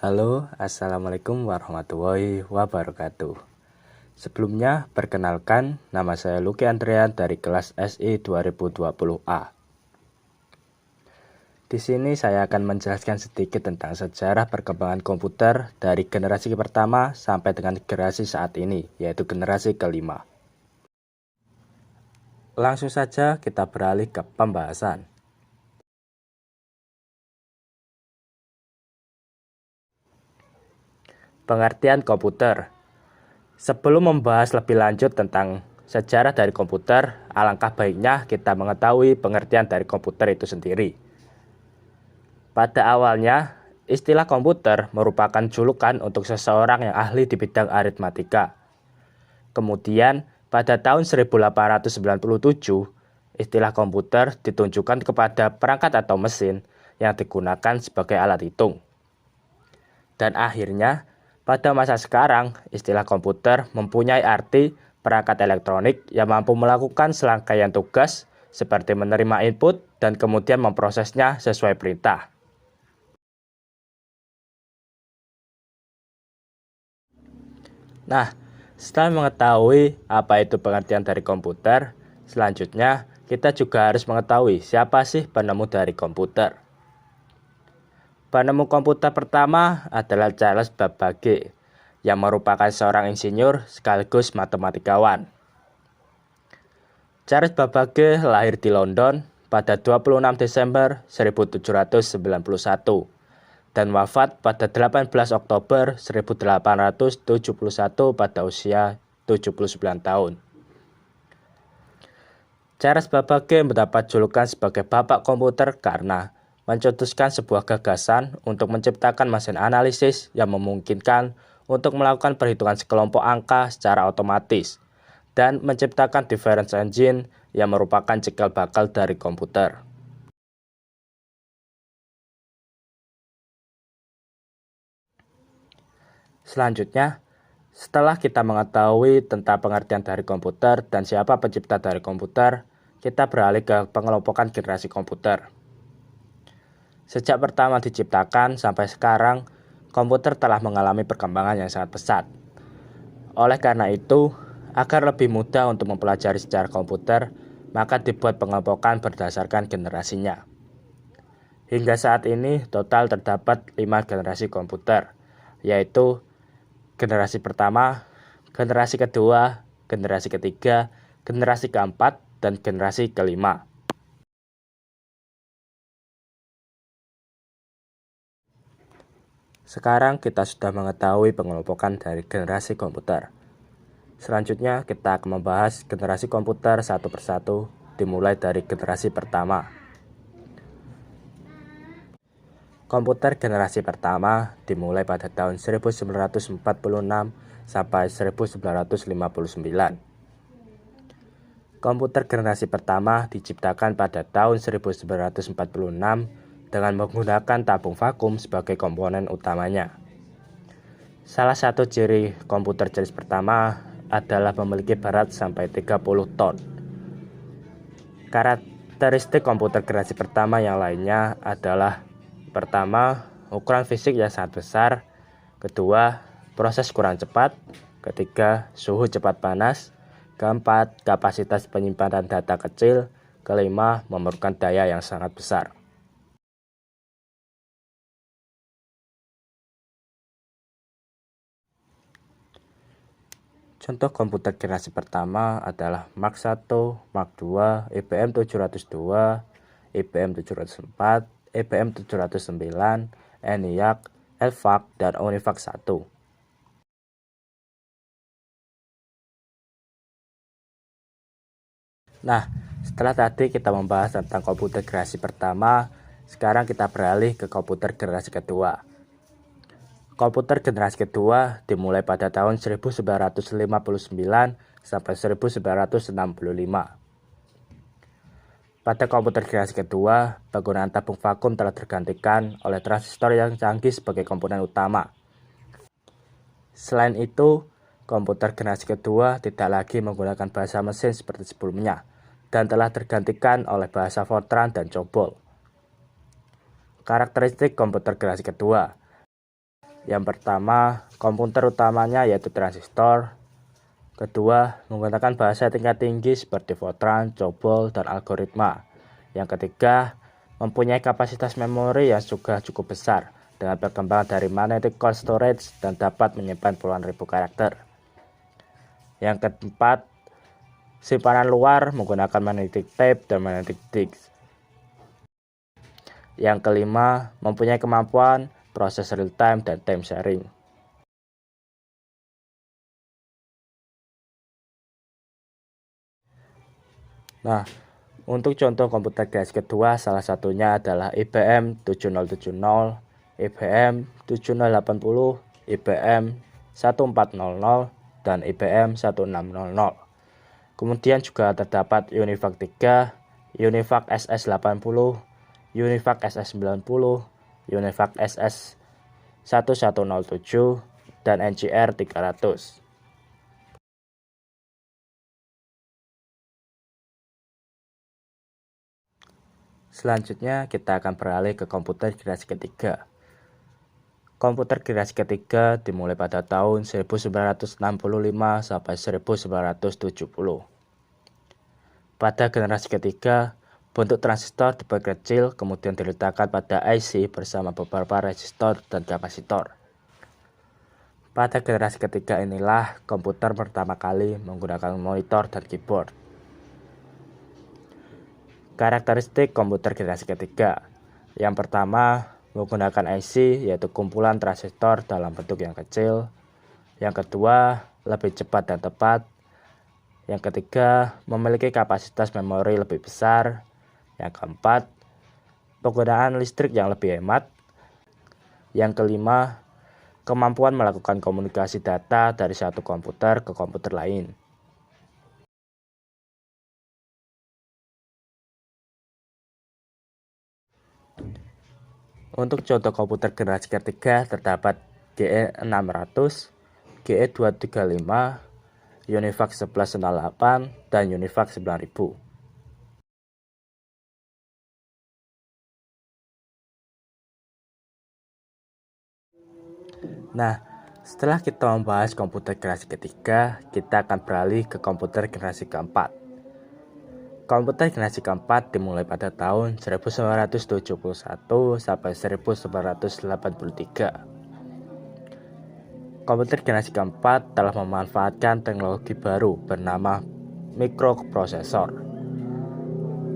Halo, Assalamualaikum warahmatullahi wabarakatuh. Sebelumnya, perkenalkan, nama saya Luki Andrean dari kelas SI 2020A. Di sini saya akan menjelaskan sedikit tentang sejarah perkembangan komputer dari generasi pertama sampai dengan generasi saat ini, yaitu generasi kelima. Langsung saja kita beralih ke pembahasan. Pengertian komputer. Sebelum membahas lebih lanjut tentang sejarah dari komputer, alangkah baiknya kita mengetahui pengertian dari komputer itu sendiri. Pada awalnya, istilah komputer merupakan julukan untuk seseorang yang ahli di bidang aritmatika. Kemudian, pada tahun 1897, istilah komputer ditunjukkan kepada perangkat atau mesin yang digunakan sebagai alat hitung. Dan akhirnya, pada masa sekarang, istilah komputer mempunyai arti perangkat elektronik yang mampu melakukan serangkaian tugas seperti menerima input dan kemudian memprosesnya sesuai perintah. Nah, setelah mengetahui apa itu pengertian dari komputer, selanjutnya kita juga harus mengetahui siapa sih penemu dari komputer. Penemu komputer pertama adalah Charles Babbage, yang merupakan seorang insinyur sekaligus matematikawan. Charles Babbage lahir di London pada 26 Desember 1791 dan wafat pada 18 Oktober 1871 pada usia 79 tahun. Charles Babbage mendapat julukan sebagai Bapak Komputer karena mencetuskan sebuah gagasan untuk menciptakan mesin analisis yang memungkinkan untuk melakukan perhitungan sekelompok angka secara otomatis dan menciptakan difference engine yang merupakan cikal bakal dari komputer. Selanjutnya, setelah kita mengetahui tentang pengertian dari komputer dan siapa pencipta dari komputer, kita beralih ke pengelompokan generasi komputer. Sejak pertama diciptakan sampai sekarang, komputer telah mengalami perkembangan yang sangat pesat. Oleh karena itu, agar lebih mudah untuk mempelajari sejarah komputer, maka dibuat pengelompokan berdasarkan generasinya. Hingga saat ini, total terdapat 5 generasi komputer, yaitu generasi pertama, generasi kedua, generasi ketiga, generasi keempat, dan generasi kelima. Sekarang kita sudah mengetahui pengelompokan dari generasi komputer. Selanjutnya kita akan membahas generasi komputer satu persatu, dimulai dari generasi pertama. Komputer generasi pertama dimulai pada tahun 1946 sampai 1959. Komputer generasi pertama diciptakan pada tahun 1946 dengan menggunakan tabung vakum sebagai komponen utamanya. Salah satu ciri komputer jenis pertama adalah memiliki berat sampai 30 ton. Karakteristik Karakteristik komputer generasi pertama yang lainnya adalah: pertama, ukuran fisik yang sangat besar; kedua, proses kurang cepat; ketiga, suhu cepat panas; keempat, kapasitas penyimpanan data kecil; kelima, memerlukan daya yang sangat besar. Contoh komputer generasi pertama adalah Mark I, Mark II, IBM 702, IBM 704, IBM 709, ENIAC, ELVAC, dan UNIVAC 1. Nah, setelah tadi kita membahas tentang komputer generasi pertama, sekarang kita beralih ke komputer generasi kedua. Komputer generasi kedua dimulai pada tahun 1959 sampai 1965. Pada komputer generasi kedua, penggunaan tabung vakum telah tergantikan oleh transistor yang canggih sebagai komponen utama. Selain itu, komputer generasi kedua tidak lagi menggunakan bahasa mesin seperti sebelumnya, dan telah tergantikan oleh bahasa Fortran dan COBOL. Karakteristik komputer generasi kedua: yang pertama, komputer utamanya yaitu transistor. Kedua, menggunakan bahasa tingkat tinggi seperti Fortran, COBOL, dan algoritma. Yang ketiga, mempunyai kapasitas memori yang juga cukup besar dengan perkembangan dari magnetic cold storage dan dapat menyimpan puluhan ribu karakter. Yang keempat, simpanan luar menggunakan magnetic tape dan magnetic disk. Yang kelima, mempunyai kemampuan proses real time dan time sharing. Nah, untuk contoh komputer generasi kedua, salah satunya adalah IBM 7070, IBM 7080, IBM 1400, dan IBM 1600. Kemudian juga terdapat UNIVAC 3, UNIVAC SS80, UNIVAC SS90, UNIVAC SS1107, dan NCR 300. Selanjutnya kita akan beralih ke komputer generasi ketiga. Komputer generasi ketiga dimulai pada tahun 1965 sampai 1970. Pada generasi ketiga, bentuk transistor diperkecil kemudian diletakkan pada IC bersama beberapa resistor dan kapasitor. Pada generasi ketiga inilah komputer pertama kali menggunakan monitor dan keyboard. Karakteristik komputer generasi ketiga: yang pertama, menggunakan IC yaitu kumpulan transistor dalam bentuk yang kecil. Yang kedua, lebih cepat dan tepat. Yang ketiga, memiliki kapasitas memori lebih besar. Yang keempat, penggunaan listrik yang lebih hemat. Yang kelima, kemampuan melakukan komunikasi data dari satu komputer ke komputer lain. Untuk contoh komputer generasi ketiga terdapat GE600, GE235, UNIVAC 1108, dan UNIVAC 9000. Nah, setelah kita membahas komputer generasi ketiga, kita akan beralih ke komputer generasi keempat. Komputer generasi keempat dimulai pada tahun 1971 sampai 1983. Komputer generasi keempat telah memanfaatkan teknologi baru bernama mikroprosesor.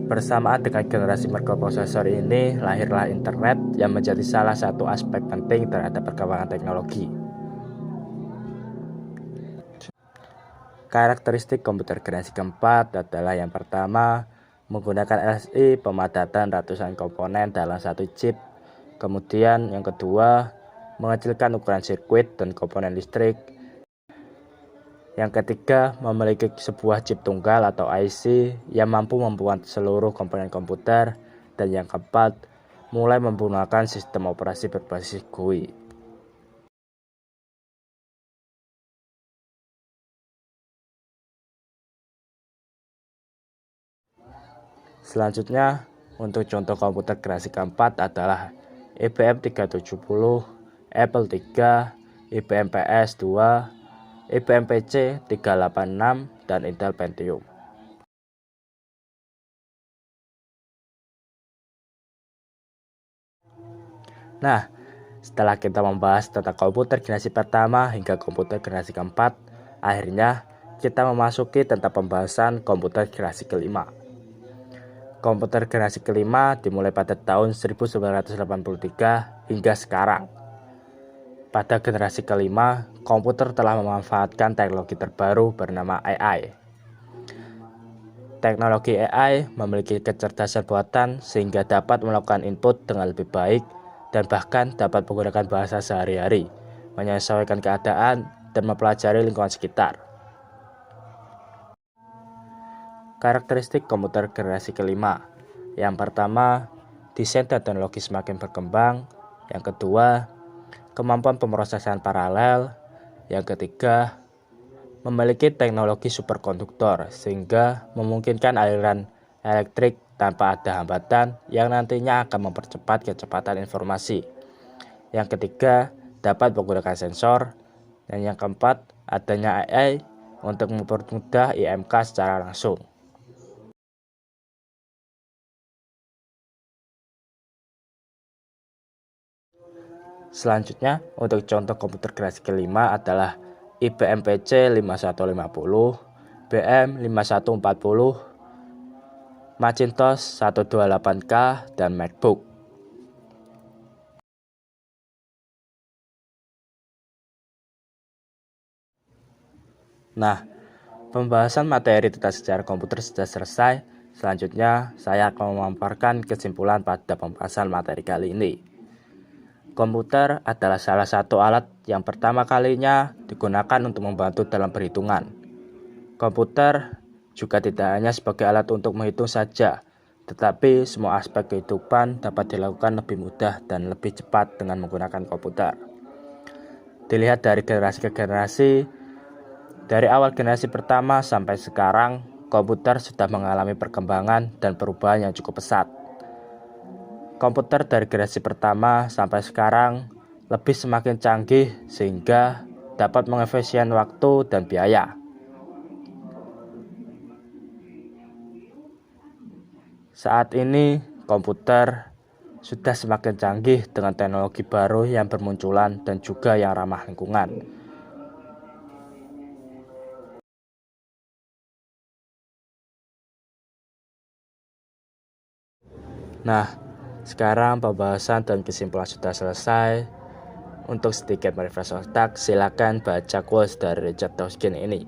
Bersamaan dengan generasi mikroprosesor ini, lahirlah internet yang menjadi salah satu aspek penting terhadap perkembangan teknologi. Karakteristik komputer generasi keempat adalah: yang pertama, menggunakan LSI pemadatan ratusan komponen dalam satu chip. Kemudian yang kedua, mengecilkan ukuran sirkuit dan komponen listrik. Yang ketiga, memiliki sebuah chip tunggal atau IC yang mampu membuat seluruh komponen komputer. Dan yang keempat, mulai menggunakan sistem operasi berbasis GUI. Selanjutnya, untuk contoh komputer generasi keempat adalah IBM 370, Apple III, IBM PS2, IBM PC 386, dan Intel Pentium. Nah, setelah kita membahas tentang komputer generasi pertama hingga komputer generasi keempat, akhirnya kita memasuki tentang pembahasan komputer generasi kelima. Komputer generasi kelima dimulai pada tahun 1983 hingga sekarang. Pada generasi kelima, komputer telah memanfaatkan teknologi terbaru bernama AI. Teknologi AI memiliki kecerdasan buatan sehingga dapat melakukan input dengan lebih baik dan bahkan dapat menggunakan bahasa sehari-hari, menyesuaikan keadaan, dan mempelajari lingkungan sekitar. Karakteristik komputer generasi kelima. Yang pertama, desain dan teknologi semakin berkembang. Yang kedua, kemampuan pemrosesan paralel. Yang ketiga, memiliki teknologi superkonduktor sehingga memungkinkan aliran elektrik tanpa ada hambatan yang nantinya akan mempercepat kecepatan informasi. Yang ketiga, dapat menggunakan sensor. Dan yang keempat, adanya AI untuk mempermudah IMK secara langsung. Selanjutnya, untuk contoh komputer generasi kelima adalah IBM PC 5150, BM 5140, Macintosh 128K, dan MacBook. Nah, pembahasan materi tentang sejarah komputer sudah selesai. Selanjutnya, saya akan memaparkan kesimpulan pada pembahasan materi kali ini. Komputer adalah salah satu alat yang pertama kalinya digunakan untuk membantu dalam perhitungan. Komputer juga tidak hanya sebagai alat untuk menghitung saja, tetapi semua aspek kehidupan dapat dilakukan lebih mudah dan lebih cepat dengan menggunakan komputer. Dilihat dari generasi ke generasi, dari awal generasi pertama sampai sekarang, komputer sudah mengalami perkembangan dan perubahan yang cukup pesat. Komputer dari generasi pertama sampai sekarang lebih semakin canggih sehingga dapat mengefisien waktu dan biaya. Saat ini komputer sudah semakin canggih dengan teknologi baru yang bermunculan dan juga yang ramah lingkungan. Nah, sekarang pembahasan dan kesimpulan sudah selesai. Untuk sedikit merefresh otak, silakan baca quotes dari Richard Dawkins ini.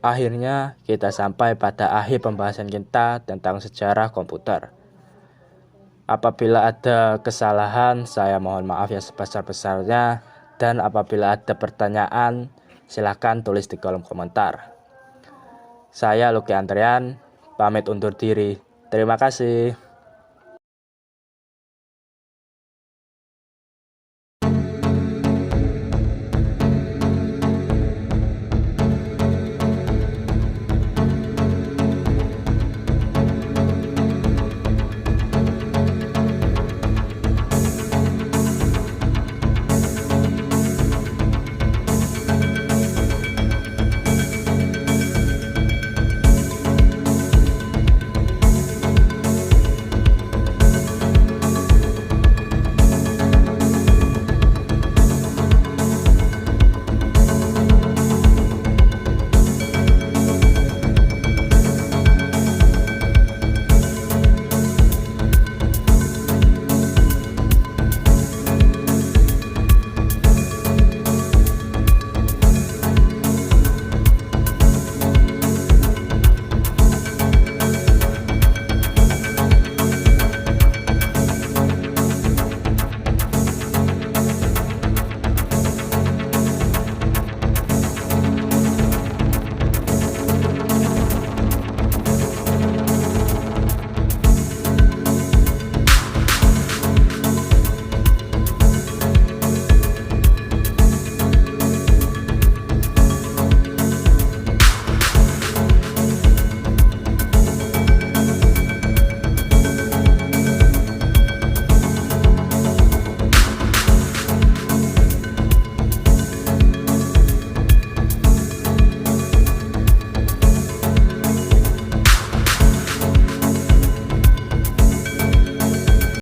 Akhirnya, kita sampai pada akhir pembahasan kita tentang sejarah komputer. Apabila ada kesalahan, saya mohon maaf yang sebesar-besarnya, dan apabila ada pertanyaan, silakan tulis di kolom komentar. Saya Lucky Andrian, pamit undur diri. Terima kasih.